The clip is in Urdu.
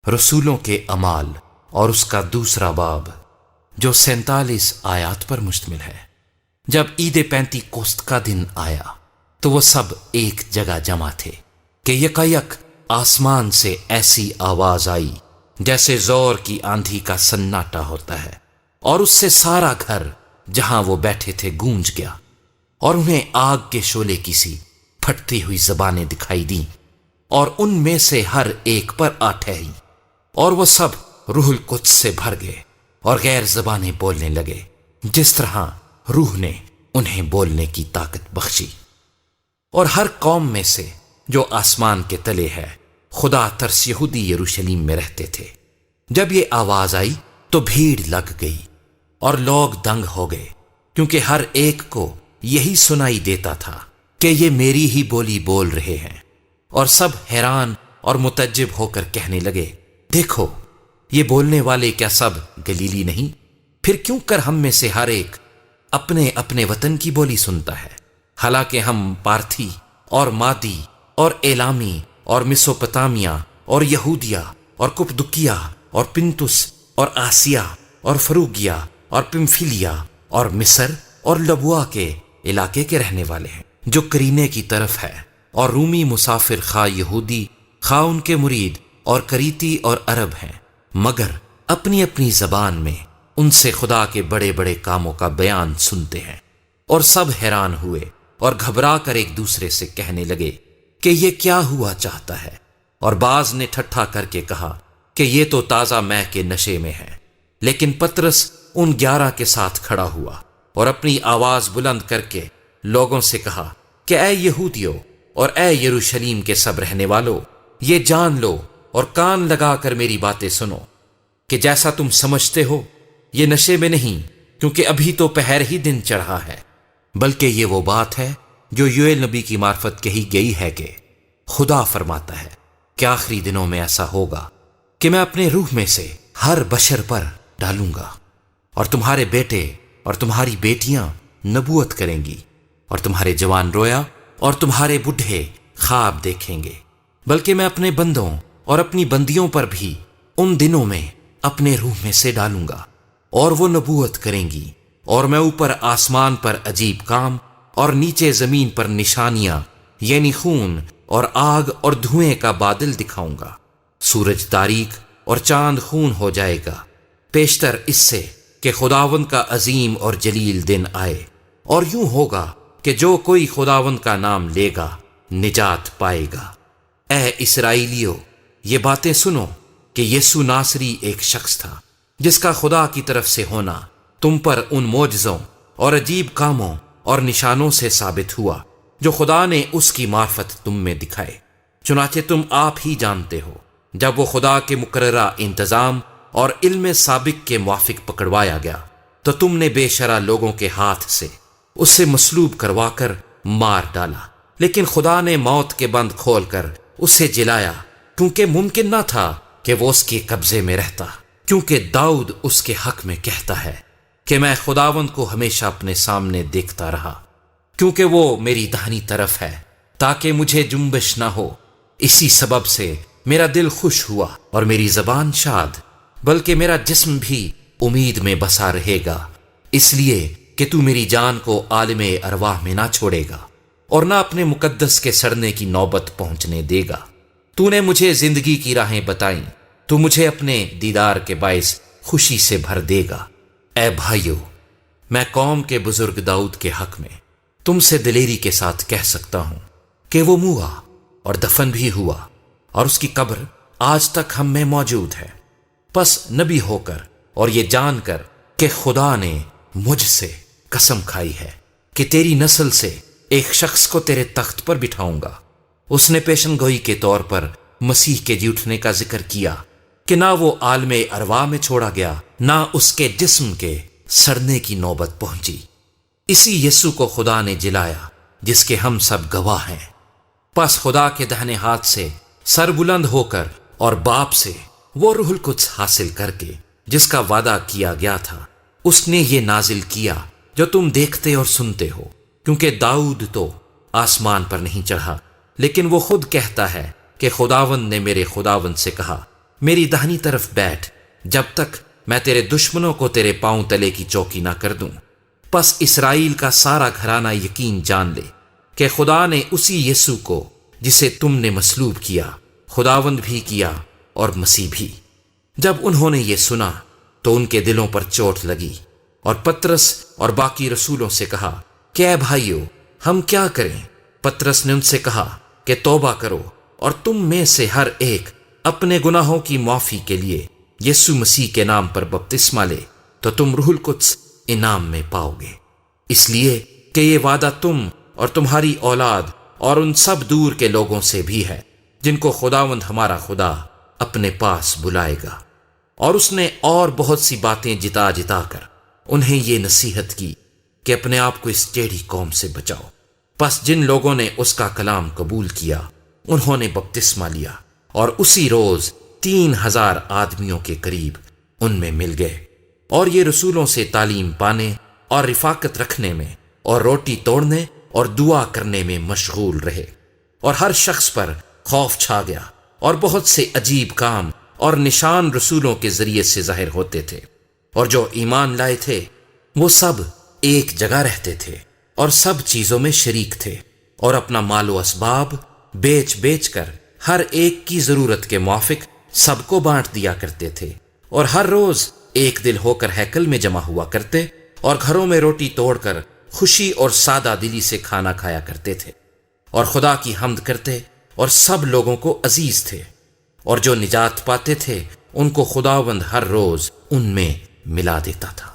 رسولوں کے اعمال اور اس کا دوسرا باب جو 47 آیات پر مشتمل ہے۔ جب عید پینتی کوست کا دن آیا تو وہ سب ایک جگہ جمع تھے کہ یکایک آسمان سے ایسی آواز آئی جیسے زور کی آندھی کا سناٹا ہوتا ہے، اور اس سے سارا گھر جہاں وہ بیٹھے تھے گونج گیا، اور انہیں آگ کے شعلے کی سی پھٹتی ہوئی زبانیں دکھائی دیں، اور ان میں سے ہر ایک پر آ ٹھہری، اور وہ سب روح القدس سے بھر گئے اور غیر زبانیں بولنے لگے جس طرح روح نے انہیں بولنے کی طاقت بخشی۔ اور ہر قوم میں سے جو آسمان کے تلے ہے خدا ترس یہودی یروشلیم میں رہتے تھے۔ جب یہ آواز آئی تو بھیڑ لگ گئی اور لوگ دنگ ہو گئے، کیونکہ ہر ایک کو یہی سنائی دیتا تھا کہ یہ میری ہی بولی بول رہے ہیں، اور سب حیران اور متعجب ہو کر کہنے لگے، دیکھو یہ بولنے والے کیا سب گلیلی نہیں؟ پھر کیوں کر ہم میں سے ہر ایک اپنے اپنے وطن کی بولی سنتا ہے؟ حالانکہ ہم پارتھی اور مادی اور ایلامی اور مسوپتامیا اور یہودیہ اور کپدکیا اور پنتس اور آسیا اور فروگیا اور پمفیلیا اور مصر اور لبوا کے علاقے کے رہنے والے ہیں، جو کرینے کی طرف ہے، اور رومی مسافر خواہ یہودی خواہ ان کے مرید اور کریتی اور عرب ہیں، مگر اپنی اپنی زبان میں ان سے خدا کے بڑے بڑے کاموں کا بیان سنتے ہیں۔ اور سب حیران ہوئے اور گھبرا کر ایک دوسرے سے کہنے لگے کہ یہ کیا ہوا چاہتا ہے، اور بعض نے ٹھٹھا کر کے کہا کہ یہ تو تازہ مے کے نشے میں ہے۔ لیکن پطرس ان 11 کے ساتھ کھڑا ہوا اور اپنی آواز بلند کر کے لوگوں سے کہا کہ اے یہودیو اور اے یروشلیم کے سب رہنے والو، یہ جان لو اور کان لگا کر میری باتیں سنو کہ جیسا تم سمجھتے ہو یہ نشے میں نہیں، کیونکہ ابھی تو پہر ہی دن چڑھا ہے، بلکہ یہ وہ بات ہے جو یوئیل نبی کی معرفت کہی گئی ہے کہ خدا فرماتا ہے کہ آخری دنوں میں ایسا ہوگا کہ میں اپنے روح میں سے ہر بشر پر ڈالوں گا، اور تمہارے بیٹے اور تمہاری بیٹیاں نبوت کریں گی، اور تمہارے جوان رویا اور تمہارے بڈھے خواب دیکھیں گے، بلکہ میں اپنے بندوں اور اپنی بندیوں پر بھی ان دنوں میں اپنے روح میں سے ڈالوں گا، اور وہ نبوت کریں گی، اور میں اوپر آسمان پر عجیب کام اور نیچے زمین پر نشانیاں یعنی خون اور آگ اور دھوئیں کا بادل دکھاؤں گا۔ سورج تاریک اور چاند خون ہو جائے گا، پیشتر اس سے کہ خداوند کا عظیم اور جلیل دن آئے، اور یوں ہوگا کہ جو کوئی خداوند کا نام لے گا نجات پائے گا۔ اے اسرائیلیو، یہ باتیں سنو کہ یسوع ناصری ایک شخص تھا جس کا خدا کی طرف سے ہونا تم پر ان معجزوں اور عجیب کاموں اور نشانوں سے ثابت ہوا جو خدا نے اس کی معرفت تم میں دکھائے۔ چنانچہ تم آپ ہی جانتے ہو، جب وہ خدا کے مقررہ انتظام اور علم سابق کے موافق پکڑوایا گیا تو تم نے بے شرع لوگوں کے ہاتھ سے اسے مصلوب کروا کر مار ڈالا، لیکن خدا نے موت کے بند کھول کر اسے جلایا، کیونکہ ممکن نہ تھا کہ وہ اس کے قبضے میں رہتا، کیونکہ داؤد اس کے حق میں کہتا ہے کہ میں خداوند کو ہمیشہ اپنے سامنے دیکھتا رہا، کیونکہ وہ میری داہنی طرف ہے تاکہ مجھے جنبش نہ ہو۔ اسی سبب سے میرا دل خوش ہوا اور میری زبان شاد، بلکہ میرا جسم بھی امید میں بسا رہے گا، اس لیے کہ تو میری جان کو عالم ارواح میں نہ چھوڑے گا اور نہ اپنے مقدس کے سڑنے کی نوبت پہنچنے دے گا۔ تو نے مجھے زندگی کی راہیں بتائیں، تو مجھے اپنے دیدار کے باعث خوشی سے بھر دے گا۔ اے بھائیو، میں قوم کے بزرگ داؤد کے حق میں تم سے دلیری کے ساتھ کہہ سکتا ہوں کہ وہ موا اور دفن بھی ہوا، اور اس کی قبر آج تک ہم میں موجود ہے۔ پس نبی ہو کر اور یہ جان کر کہ خدا نے مجھ سے قسم کھائی ہے کہ تیری نسل سے ایک شخص کو تیرے تخت پر بٹھاؤں گا، اس نے پیشن گوئی کے طور پر مسیح کے جی اٹھنے کا ذکر کیا کہ نہ وہ عالم ارواح میں چھوڑا گیا، نہ اس کے جسم کے سڑنے کی نوبت پہنچی۔ اسی یسوع کو خدا نے جلایا جس کے ہم سب گواہ ہیں۔ پس خدا کے دہنے ہاتھ سے سر بلند ہو کر اور باپ سے وہ روح القدس حاصل کر کے جس کا وعدہ کیا گیا تھا، اس نے یہ نازل کیا جو تم دیکھتے اور سنتے ہو، کیونکہ داؤد تو آسمان پر نہیں چڑھا، لیکن وہ خود کہتا ہے کہ خداوند نے میرے خداوند سے کہا، میری داہنی طرف بیٹھ جب تک میں تیرے دشمنوں کو تیرے پاؤں تلے کی چوکی نہ کر دوں۔ پس اسرائیل کا سارا گھرانہ یقین جان لے کہ خدا نے اسی یسوع کو جسے تم نے مصلوب کیا خداوند بھی کیا اور مسیح بھی۔ جب انہوں نے یہ سنا تو ان کے دلوں پر چوٹ لگی، اور پترس اور باقی رسولوں سے کہا کہ اے بھائیو، ہم کیا کریں؟ پترس نے ان سے کہا کہ توبہ کرو اور تم میں سے ہر ایک اپنے گناہوں کی معافی کے لیے یسوع مسیح کے نام پر بپتسمہ لے تو تم روح القدس انعام میں پاؤ گے، اس لیے کہ یہ وعدہ تم اور تمہاری اولاد اور ان سب دور کے لوگوں سے بھی ہے جن کو خداوند ہمارا خدا اپنے پاس بلائے گا۔ اور اس نے اور بہت سی باتیں جتا جتا کر انہیں یہ نصیحت کی کہ اپنے آپ کو اس ٹیڑھی قوم سے بچاؤ۔ پس جن لوگوں نے اس کا کلام قبول کیا انہوں نے بپتسمہ لیا، اور اسی روز 3000 آدمیوں کے قریب ان میں مل گئے، اور یہ رسولوں سے تعلیم پانے اور رفاقت رکھنے میں اور روٹی توڑنے اور دعا کرنے میں مشغول رہے، اور ہر شخص پر خوف چھا گیا، اور بہت سے عجیب کام اور نشان رسولوں کے ذریعے سے ظاہر ہوتے تھے۔ اور جو ایمان لائے تھے وہ سب ایک جگہ رہتے تھے اور سب چیزوں میں شریک تھے، اور اپنا مال و اسباب بیچ بیچ کر ہر ایک کی ضرورت کے موافق سب کو بانٹ دیا کرتے تھے، اور ہر روز ایک دل ہو کر ہیکل میں جمع ہوا کرتے، اور گھروں میں روٹی توڑ کر خوشی اور سادہ دلی سے کھانا کھایا کرتے تھے، اور خدا کی حمد کرتے اور سب لوگوں کو عزیز تھے۔ اور جو نجات پاتے تھے ان کو خداوند ہر روز ان میں ملا دیتا تھا۔